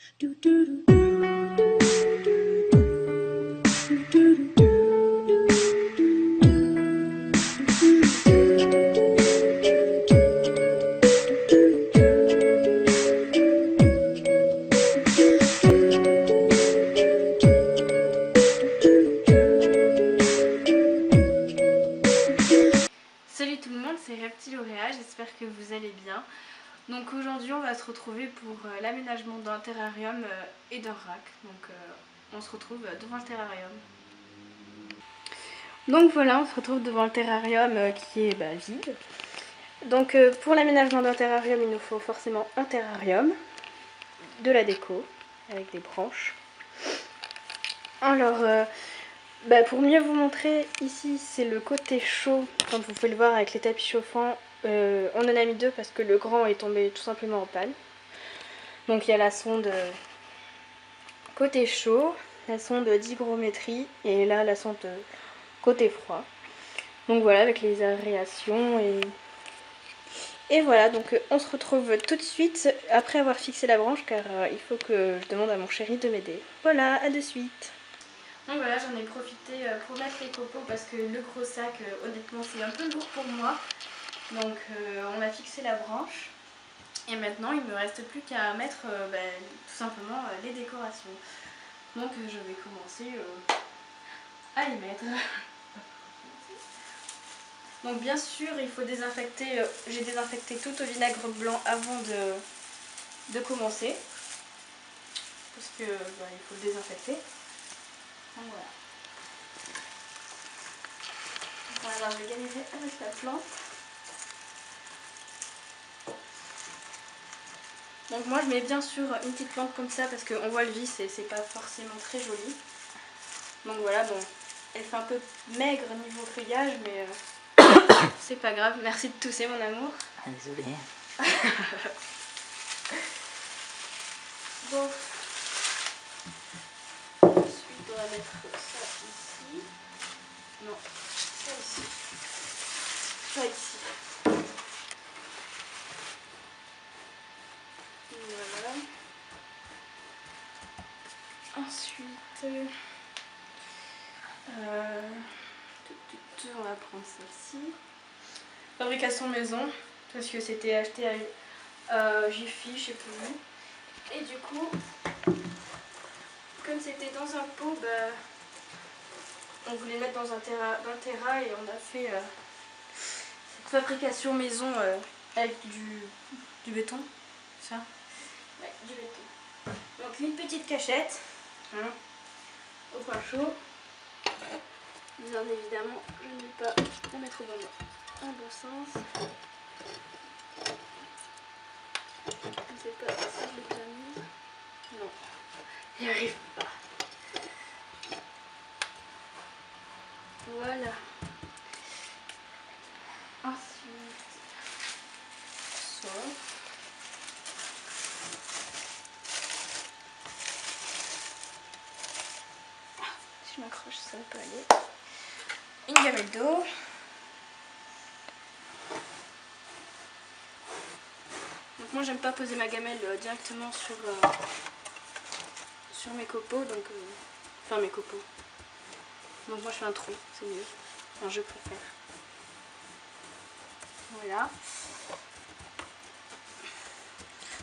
Salut tout le monde, c'est Reptilorea, j'espère que vous allez bien. Donc aujourd'hui on va se retrouver pour l'aménagement d'un terrarium et d'un rack. Donc on se retrouve devant le terrarium. Donc voilà, on se retrouve devant le terrarium qui est vide. Donc pour l'aménagement d'un terrarium, il nous faut forcément un terrarium, de la déco avec des branches. Alors pour mieux vous montrer, ici c'est le côté chaud, comme vous pouvez le voir avec les tapis chauffants. On en a mis deux parce que le grand est tombé tout simplement en panne. Donc il y a la sonde côté chaud, la sonde d'hygrométrie et là la sonde côté froid. Donc voilà, avec les aérations et voilà, donc on se retrouve tout de suite après avoir fixé la branche car il faut que je demande à mon chéri de m'aider. Voilà, à de suite. Donc voilà, j'en ai profité pour mettre les copeaux parce que le gros sac, honnêtement, c'est un peu lourd pour moi. Donc on a fixé la branche et maintenant il ne me reste plus qu'à mettre tout simplement les décorations. Donc je vais commencer à les mettre. Donc bien sûr il faut désinfecter, j'ai désinfecté tout au vinaigre blanc avant de commencer. Parce que il faut le désinfecter. Donc voilà. Voilà, je vais galérer avec la plante. Donc moi je mets bien sûr une petite plante comme ça parce qu'on voit le vis et c'est pas forcément très joli. Donc voilà, bon, elle fait un peu maigre niveau feuillage mais c'est pas grave. Merci de tousser mon amour. Ah, désolée. Bon. Ensuite on va mettre ça ici. Non, ça ici. Ça ici. Voilà. Ensuite, on va prendre celle-ci. Fabrication maison, parce que c'était acheté à Jiffy, je sais plus où. Et du coup, comme c'était dans un pot, on voulait le mettre dans un terra et on a fait cette fabrication maison avec du béton. Ça? Ouais, du béton. Donc une petite cachette, hein, au point chaud. Bien évidemment, je ne vais pas la mettre au bon sens. Je ne sais pas si je l'ai déjà mise. Non, j'y arrive pas. Voilà. Ensuite, ça. Si je m'accroche, ça peut aller. Une gamelle d'eau. Donc moi j'aime pas poser ma gamelle directement sur mes copeaux, donc enfin mes copeaux. Donc moi je fais un trou, c'est mieux. Enfin je préfère. Voilà.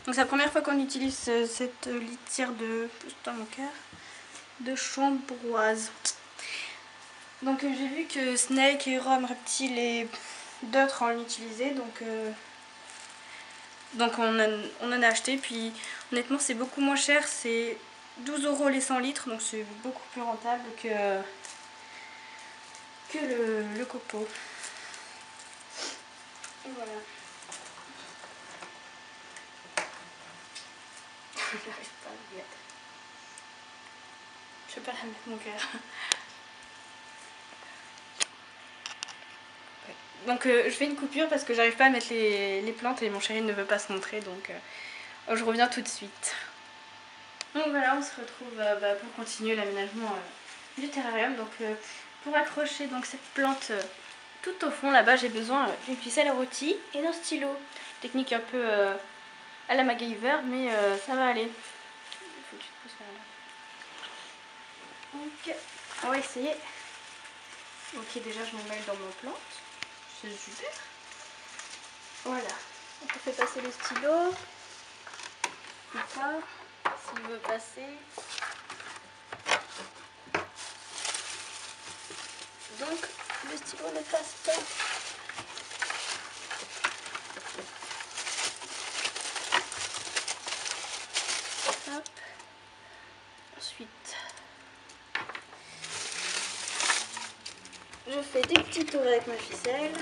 Donc c'est la première fois qu'on utilise cette litière de dans mon cœur de chambroise. Donc j'ai vu que Snake et Rome Reptile et d'autres en utilisaient, donc on en a acheté. Puis honnêtement c'est beaucoup moins cher, c'est 12 € les 100 litres, donc c'est beaucoup plus rentable que le copeau. Et voilà. J'arrive pas à le mettre. Je peux pas la mettre mon cœur. Donc je fais une coupure parce que j'arrive pas à mettre les plantes et mon chéri ne veut pas se montrer, donc je reviens tout de suite. Donc voilà, on se retrouve pour continuer l'aménagement du terrarium. Donc pour accrocher donc cette plante tout au fond là-bas, j'ai besoin d'une ficelle à rôti et d'un stylo. Technique un peu à la MacGyver, mais ça va aller. foutu de pouce là. Donc, on va essayer. Ok, déjà je me mêle dans mon plante. C'est super. Voilà. Donc on fait passer le stylo. Ou pas, s'il veut passer. Donc, le stylo ne passe pas. Hop. Ensuite, je fais des petits tours avec ma ficelle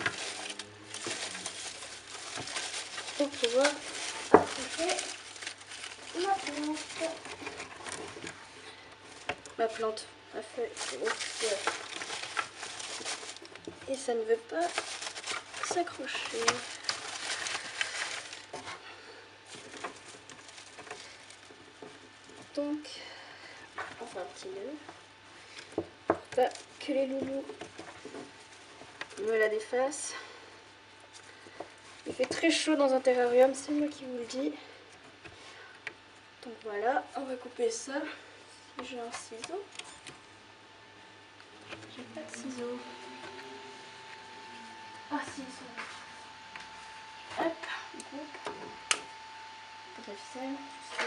pour pouvoir accrocher ma plante. Ma plante a fait et ça ne veut pas s'accrocher. Donc, on fait un petit nœud pour pas que les loulous me la défassent. Il fait très chaud dans un terrarium, c'est moi qui vous le dis. Donc voilà, on va couper ça. Si j'ai un ciseau. J'ai pas de ciseaux. Ah si, ils sont là. Hop, on coupe. La ficelle, tout ça.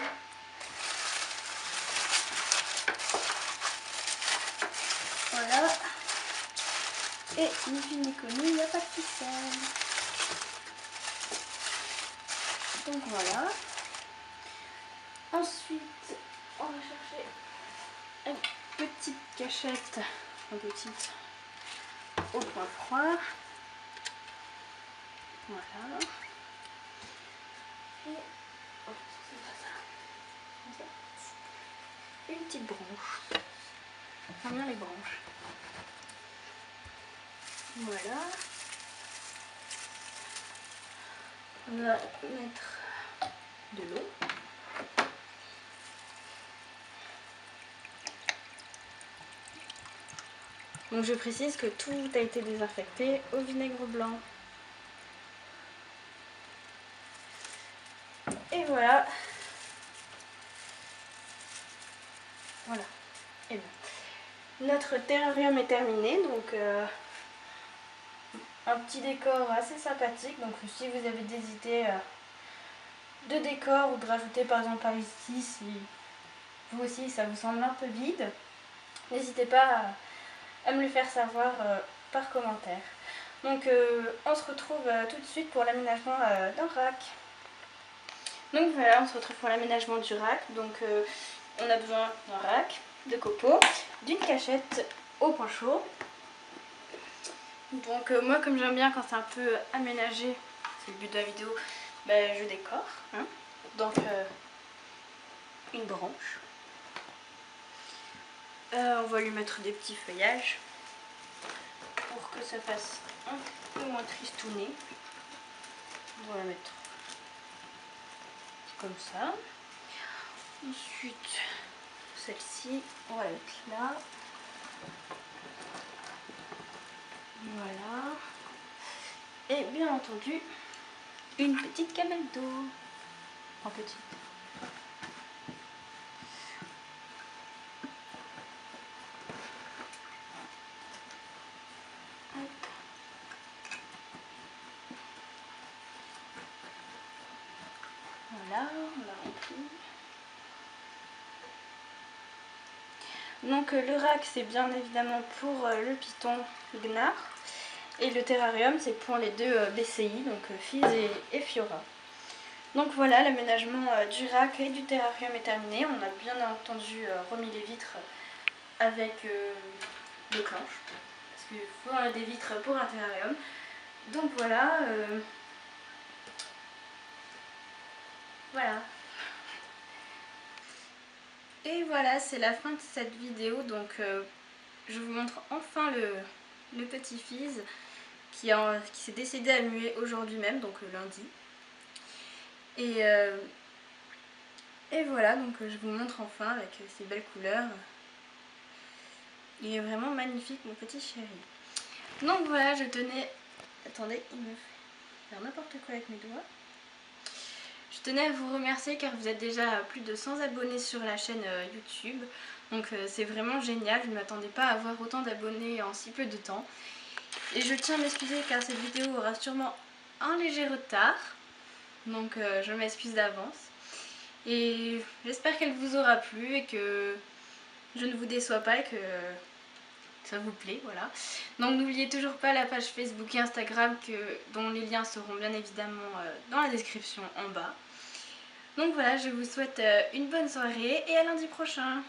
Voilà. Et ni vu ni connu, il n'y a pas de ficelle. Donc voilà. Ensuite, on va chercher une petite cachette, petite, au point froid. Voilà. Et oh, c'est pas ça. Comme ça. Une petite branche. J'aime bien les branches. Voilà. On va mettre de l'eau. Donc je précise que tout a été désinfecté au vinaigre blanc. Et voilà. Voilà. Et bien. Notre terrarium est terminé, donc un petit décor assez sympathique. Donc si vous avez des idées de décor ou de rajouter par exemple par ici, si vous aussi ça vous semble un peu vide, n'hésitez pas à me le faire savoir par commentaire. Donc on se retrouve tout de suite pour l'aménagement d'un rack. Donc voilà, on se retrouve pour l'aménagement du rack. Donc on a besoin d'un rack, de copeaux, d'une cachette au point chaud. Donc moi comme j'aime bien quand c'est un peu aménagé, c'est le but de la vidéo, ben, je décore. Hein. Donc une branche. On va lui mettre des petits feuillages pour que ça fasse un peu moins tristouné. On va la mettre comme ça. Ensuite, celle-ci, on va la mettre là. Voilà. Et bien entendu, une petite camelle d'eau. En petite. Hop. Voilà, on a rempli. Donc le rack c'est bien évidemment pour le python Gnar et le terrarium c'est pour les deux BCI, donc Fizz et Fiora. Donc voilà, l'aménagement du rack et du terrarium est terminé. On a bien entendu remis les vitres avec des planches parce qu'il faut des vitres pour un terrarium. Donc voilà, voilà. Et voilà, c'est la fin de cette vidéo. Donc je vous montre enfin le petit Fizz qui s'est décidé à muer aujourd'hui même, donc lundi. Et voilà, donc je vous montre enfin avec ces belles couleurs. Il est vraiment magnifique mon petit chéri. Donc voilà, je tenais... Attendez, il me fait faire n'importe quoi avec mes doigts. Je tenais à vous remercier car vous êtes déjà à plus de 100 abonnés sur la chaîne YouTube. Donc c'est vraiment génial, je ne m'attendais pas à avoir autant d'abonnés en si peu de temps. Et je tiens à m'excuser car cette vidéo aura sûrement un léger retard. Donc je m'excuse d'avance. Et j'espère qu'elle vous aura plu et que je ne vous déçois pas et que ça vous plaît, voilà. Donc n'oubliez toujours pas la page Facebook et Instagram dont les liens seront bien évidemment dans la description en bas. Donc voilà, je vous souhaite une bonne soirée et à lundi prochain.